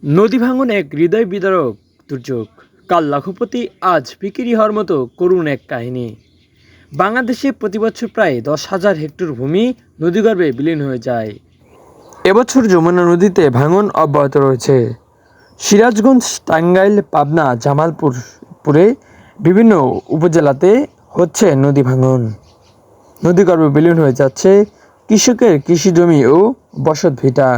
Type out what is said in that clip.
নদী ভাঙন এক হৃদয় বিদারক দুর্যোগ। কাল লাখপতি আজ বিক্রি হওয়ার মতো করুণ এক কাহিনী। বাংলাদেশে প্রতিবছর প্রায় 10,000 হেক্টর ভূমি নদীগর্ভে বিলীন হয়ে যায়। এবছর যমুনা নদীতে ভাঙন অব্যাহত রয়েছে। সিরাজগঞ্জ, টাঙ্গাইল, পাবনা, জামালপুরে বিভিন্ন উপজেলাতে হচ্ছে নদী ভাঙন। নদীগর্ভে বিলীন হয়ে যাচ্ছে কৃষকের কৃষিজমি ও বসতভিটা।